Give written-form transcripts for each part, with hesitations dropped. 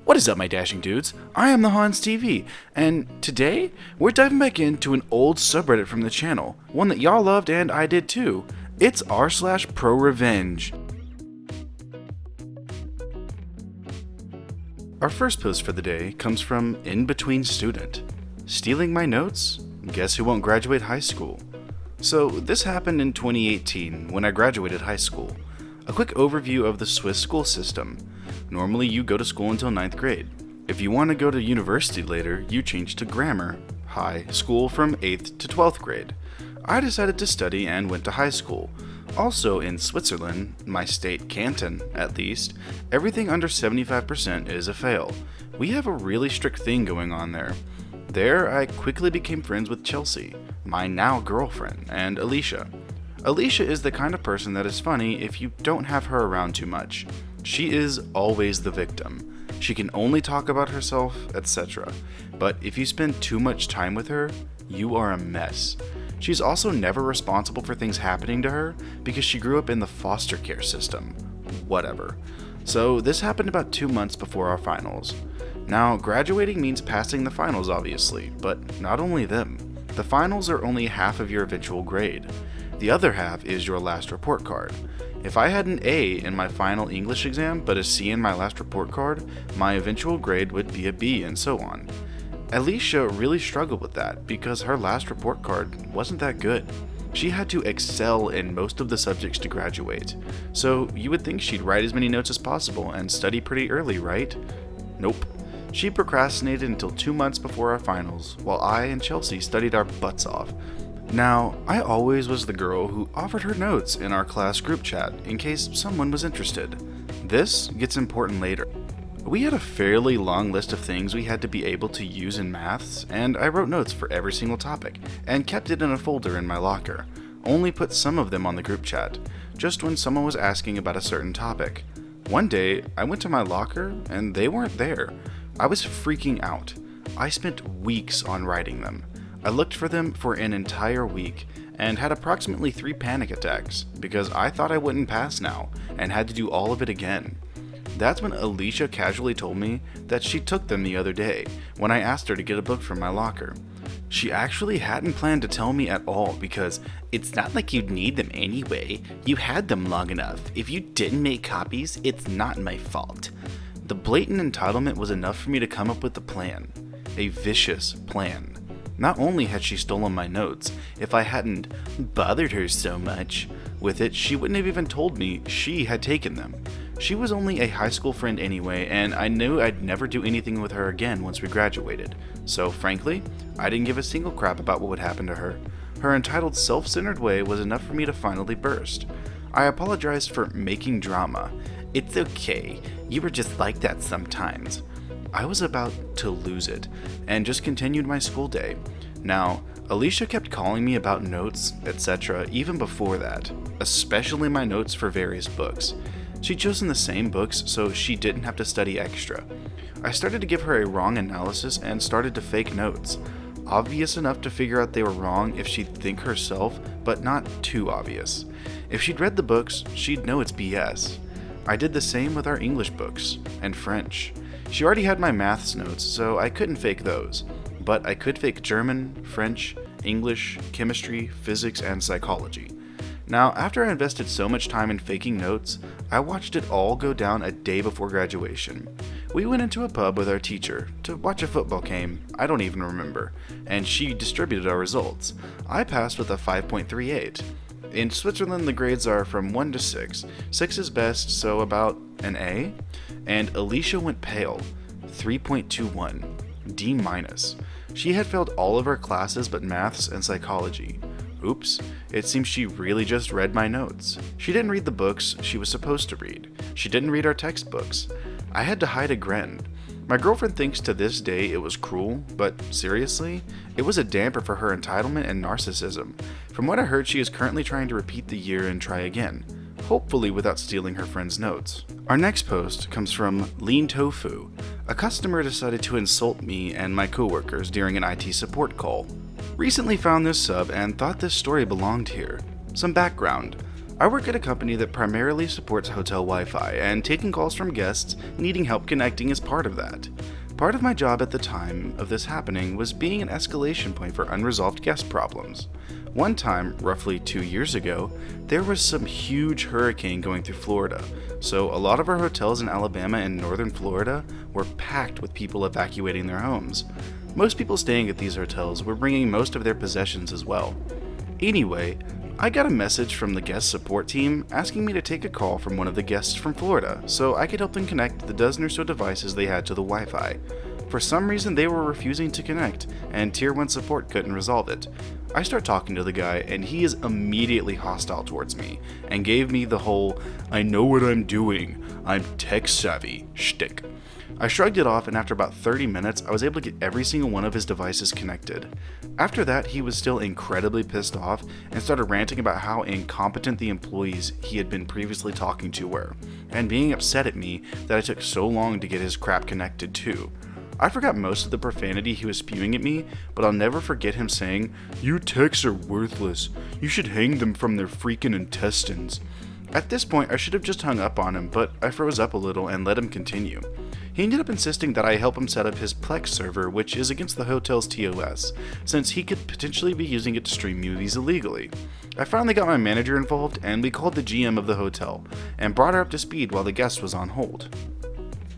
What is up, my dashing dudes? I am the Hans TV, and today we're diving back into an old subreddit from the channel, one that y'all loved and I did too. It's r/ProRevenge. Our first post for the day comes from In Between Student. Stealing my notes? Guess who won't graduate high school? So this happened in 2018 when I graduated high school. A quick overview of the Swiss school system. Normally you go to school until 9th grade. If you want to go to university later, you change to grammar, high school from 8th to 12th grade. I decided to study and went to high school. Also in Switzerland, my state canton at least, everything under 75% is a fail. We have a really strict thing going on there. There, I quickly became friends with Chelsea, my now girlfriend, and Alicia. Alicia is the kind of person that is funny if you don't have her around too much. She is always the victim. She can only talk about herself, etc. But if you spend too much time with her, you are a mess. She's also never responsible for things happening to her because she grew up in the foster care system. Whatever. So this happened about 2 months before our finals. Now, graduating means passing the finals obviously, but not only them. The finals are only half of your eventual grade. The other half is your last report card. If I had an A in my final English exam but a C in my last report card, my eventual grade would be a B and so on. Alicia really struggled with that because her last report card wasn't that good. She had to excel in most of the subjects to graduate. So you would think she'd write as many notes as possible and study pretty early, right? Nope. She procrastinated until 2 months before our finals, while I and Chelsea studied our butts off. Now, I always was the girl who offered her notes in our class group chat in case someone was interested. This gets important later. We had a fairly long list of things we had to be able to use in maths, and I wrote notes for every single topic, and kept it in a folder in my locker. Only put some of them on the group chat, just when someone was asking about a certain topic. One day, I went to my locker, and they weren't there. I was freaking out. I spent weeks on writing them. I looked for them for an entire week and had approximately 3 panic attacks because I thought I wouldn't pass now and had to do all of it again. That's when Alicia casually told me that she took them the other day when I asked her to get a book from my locker. She actually hadn't planned to tell me at all because it's not like you'd need them anyway. You had them long enough. If you didn't make copies, it's not my fault. The blatant entitlement was enough for me to come up with a plan. A vicious plan. Not only had she stolen my notes, if I hadn't bothered her so much with it, she wouldn't have even told me she had taken them. She was only a high school friend anyway, and I knew I'd never do anything with her again once we graduated. So frankly, I didn't give a single crap about what would happen to her. Her entitled, self-centered way was enough for me to finally burst. I apologized for making drama. It's okay, you were just like that sometimes. I was about to lose it, and just continued my school day. Now, Alicia kept calling me about notes, etc. even before that, especially my notes for various books. She'd chosen the same books, so she didn't have to study extra. I started to give her a wrong analysis and started to fake notes. Obvious enough to figure out they were wrong if she'd think herself, but not too obvious. If she'd read the books, she'd know it's BS. I did the same with our English books, and French. She already had my maths notes, so I couldn't fake those. But I could fake German, French, English, chemistry, physics, and psychology. Now, after I invested so much time in faking notes, I watched it all go down a day before graduation. We went into a pub with our teacher to watch a football game, I don't even remember, and she distributed our results. I passed with a 5.38. In Switzerland, the grades are from 1 to 6. 6 is best, so about an A. And Alicia went pale, 3.21, D-. She had failed all of her classes but maths and psychology. Oops, it seems she really just read my notes. She didn't read the books she was supposed to read. She didn't read our textbooks. I had to hide a grin. My girlfriend thinks to this day it was cruel, but seriously, it was a damper for her entitlement and narcissism. From what I heard, she is currently trying to repeat the year and try again, hopefully without stealing her friend's notes. Our next post comes from Lean Tofu. A customer decided to insult me and my coworkers during an IT support call. Recently found this sub and thought this story belonged here. Some background. I work at a company that primarily supports hotel Wi-Fi, and taking calls from guests needing help connecting is part of that. Part of my job at the time of this happening was being an escalation point for unresolved guest problems. One time, roughly 2 years ago, there was some huge hurricane going through Florida, so a lot of our hotels in Alabama and northern Florida were packed with people evacuating their homes. Most people staying at these hotels were bringing most of their possessions as well. Anyway, I got a message from the guest support team asking me to take a call from one of the guests from Florida so I could help them connect the dozen or so devices they had to the Wi-Fi. For some reason they were refusing to connect, and Tier 1 support couldn't resolve it. I start talking to the guy, and he is immediately hostile towards me, and gave me the whole, "I know what I'm doing, I'm tech savvy" shtick. I shrugged it off, and after about 30 minutes, I was able to get every single one of his devices connected. After that, he was still incredibly pissed off and started ranting about how incompetent the employees he had been previously talking to were, and being upset at me that I took so long to get his crap connected too. I forgot most of the profanity he was spewing at me, but I'll never forget him saying, "You techs are worthless. You should hang them from their freaking intestines." At this point, I should have just hung up on him, but I froze up a little and let him continue. He ended up insisting that I help him set up his Plex server, which is against the hotel's TOS, since he could potentially be using it to stream movies illegally. I finally got my manager involved, and we called the GM of the hotel, and brought her up to speed while the guest was on hold.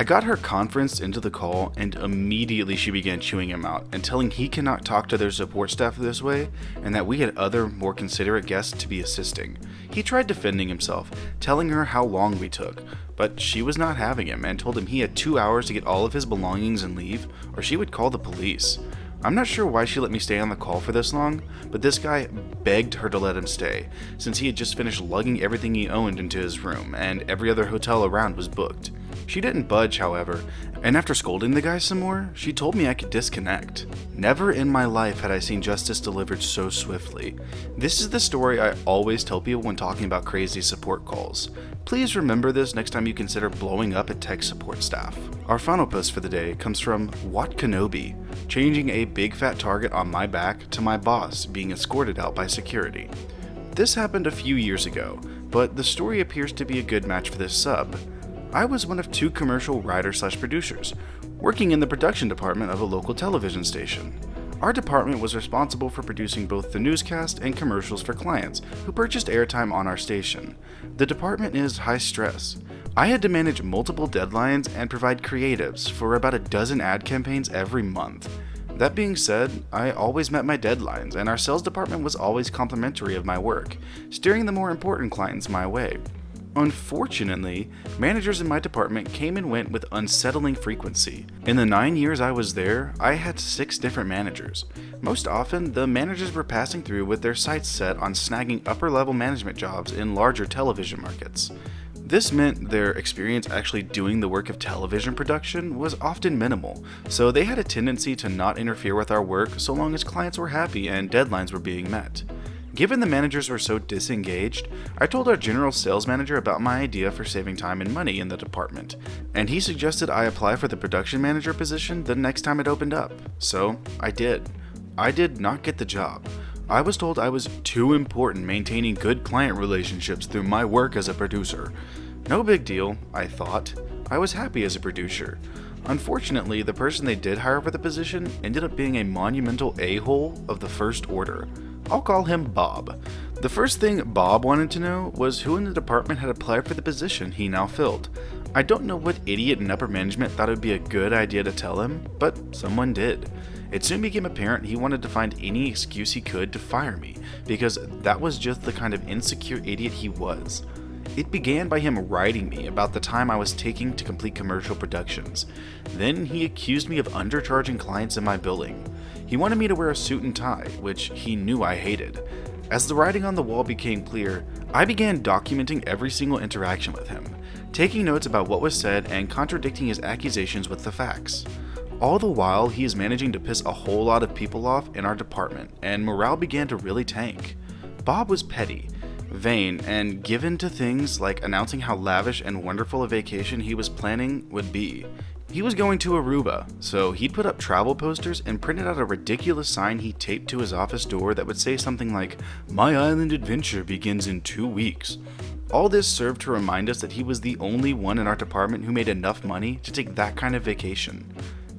I got her conferenced into the call, and immediately she began chewing him out and telling he cannot talk to their support staff this way, and that we had other more considerate guests to be assisting. He tried defending himself, telling her how long we took, but she was not having him and told him he had 2 hours to get all of his belongings and leave, or she would call the police. I'm not sure why she let me stay on the call for this long, but this guy begged her to let him stay, since he had just finished lugging everything he owned into his room, and every other hotel around was booked. She didn't budge, however, and after scolding the guy some more, she told me I could disconnect. Never in my life had I seen justice delivered so swiftly. This is the story I always tell people when talking about crazy support calls. Please remember this next time you consider blowing up at tech support staff. Our final post for the day comes from Wat Kenobi, changing a big fat target on my back to my boss being escorted out by security. This happened a few years ago, but the story appears to be a good match for this sub. I was one of 2 commercial writers/producers, working in the production department of a local television station. Our department was responsible for producing both the newscast and commercials for clients who purchased airtime on our station. The department is high stress. I had to manage multiple deadlines and provide creatives for about a dozen ad campaigns every month. That being said, I always met my deadlines, and our sales department was always complimentary of my work, steering the more important clients my way. Unfortunately, managers in my department came and went with unsettling frequency. In the 9 years I was there, I had 6 different managers. Most often, the managers were passing through with their sights set on snagging upper-level management jobs in larger television markets. This meant their experience actually doing the work of television production was often minimal, so they had a tendency to not interfere with our work so long as clients were happy and deadlines were being met. Given the managers were so disengaged, I told our general sales manager about my idea for saving time and money in the department, and he suggested I apply for the production manager position the next time it opened up. So I did. I did not get the job. I was told I was too important maintaining good client relationships through my work as a producer. No big deal, I thought. I was happy as a producer. Unfortunately, the person they did hire for the position ended up being a monumental a-hole of the first order. I'll call him Bob. The first thing Bob wanted to know was who in the department had applied for the position he now filled. I don't know what idiot in upper management thought it would be a good idea to tell him, but someone did. It soon became apparent he wanted to find any excuse he could to fire me, because that was just the kind of insecure idiot he was. It began by him writing me about the time I was taking to complete commercial productions. Then he accused me of undercharging clients in my billing. He wanted me to wear a suit and tie, which he knew I hated. As the writing on the wall became clear, I began documenting every single interaction with him, taking notes about what was said and contradicting his accusations with the facts. All the while, he is managing to piss a whole lot of people off in our department, and morale began to really tank. Bob was petty, vain, and given to things like announcing how lavish and wonderful a vacation he was planning would be. He was going to Aruba, so he'd put up travel posters and printed out a ridiculous sign he taped to his office door that would say something like, "My island adventure begins in 2 weeks." All this served to remind us that he was the only one in our department who made enough money to take that kind of vacation.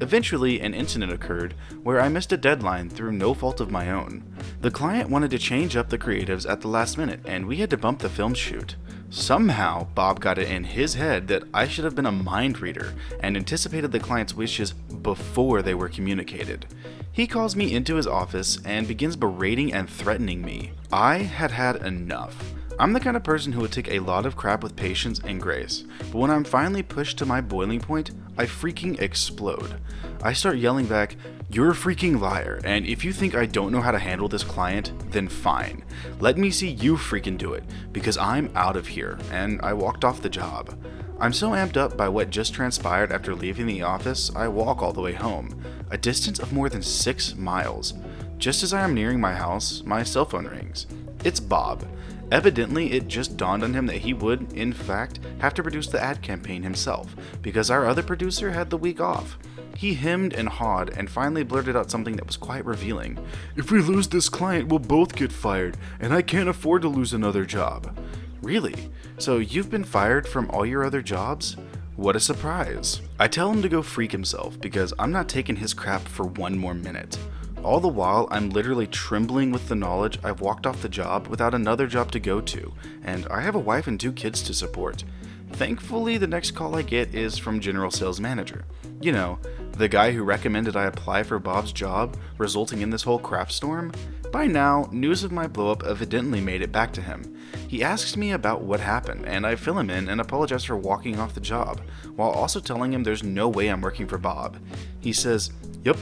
Eventually, an incident occurred where I missed a deadline through no fault of my own. The client wanted to change up the creatives at the last minute, and we had to bump the film shoot. Somehow, Bob got it in his head that I should have been a mind reader and anticipated the client's wishes before they were communicated. He calls me into his office and begins berating and threatening me. I had had enough. I'm the kind of person who would take a lot of crap with patience and grace, but when I'm finally pushed to my boiling point, I freaking explode. I start yelling back, "You're a freaking liar, and if you think I don't know how to handle this client, then fine. Let me see you freaking do it, because I'm out of here," and I walked off the job. I'm so amped up by what just transpired after leaving the office, I walk all the way home, a distance of more than 6 miles. Just as I am nearing my house, my cell phone rings. It's Bob. Evidently, it just dawned on him that he would, in fact, have to produce the ad campaign himself, because our other producer had the week off. He hemmed and hawed and finally blurted out something that was quite revealing. "If we lose this client, we'll both get fired, and I can't afford to lose another job." Really? So you've been fired from all your other jobs? What a surprise. I tell him to go freak himself because I'm not taking his crap for one more minute. All the while, I'm literally trembling with the knowledge I've walked off the job without another job to go to, and I have a wife and 2 kids to support. Thankfully, the next call I get is from General Sales Manager. You know, the guy who recommended I apply for Bob's job, resulting in this whole crap storm. By now, news of my blowup evidently made it back to him. He asks me about what happened, and I fill him in and apologize for walking off the job, while also telling him there's no way I'm working for Bob. He says, "Yep.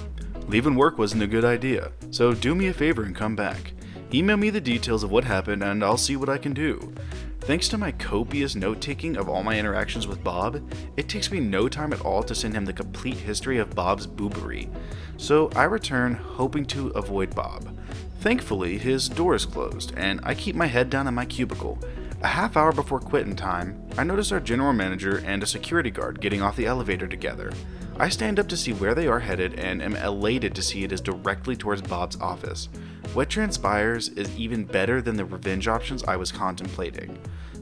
Leaving work wasn't a good idea, so do me a favor and come back. Email me the details of what happened and I'll see what I can do." Thanks to my copious note-taking of all my interactions with Bob, it takes me no time at all to send him the complete history of Bob's boobery. So I return, hoping to avoid Bob. Thankfully, his door is closed, and I keep my head down in my cubicle. A half hour before quitting time, I notice our general manager and a security guard getting off the elevator together. I stand up to see where they are headed and am elated to see it is directly towards Bob's office. What transpires is even better than the revenge options I was contemplating.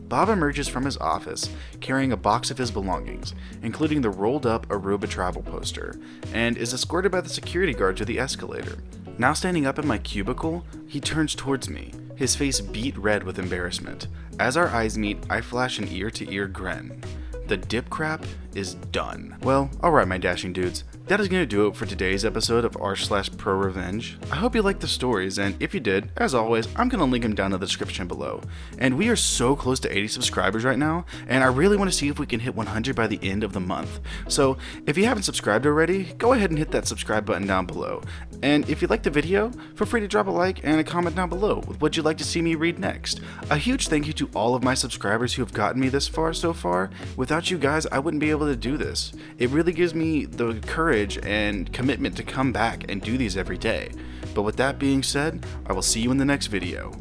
Bob emerges from his office carrying a box of his belongings, including the rolled up Aruba travel poster, and is escorted by the security guard to the escalator. Now standing up in my cubicle, he turns towards me, his face beet red with embarrassment. As our eyes meet, I flash an ear-to-ear grin. The dip crap is done. Well, alright my dashing dudes, that is going to do it for today's episode of r/ProRevenge. I hope you liked the stories, and if you did, as always, I'm going to link them down in the description below. And we are so close to 80 subscribers right now, and I really want to see if we can hit 100 by the end of the month. So, if you haven't subscribed already, go ahead and hit that subscribe button down below. And if you liked the video, feel free to drop a like and a comment down below with what you'd like to see me read next. A huge thank you to all of my subscribers who have gotten me this far so far. Without you guys, I wouldn't be able to do this. It really gives me the courage and commitment to come back and do these every day. But with that being said, I will see you in the next video.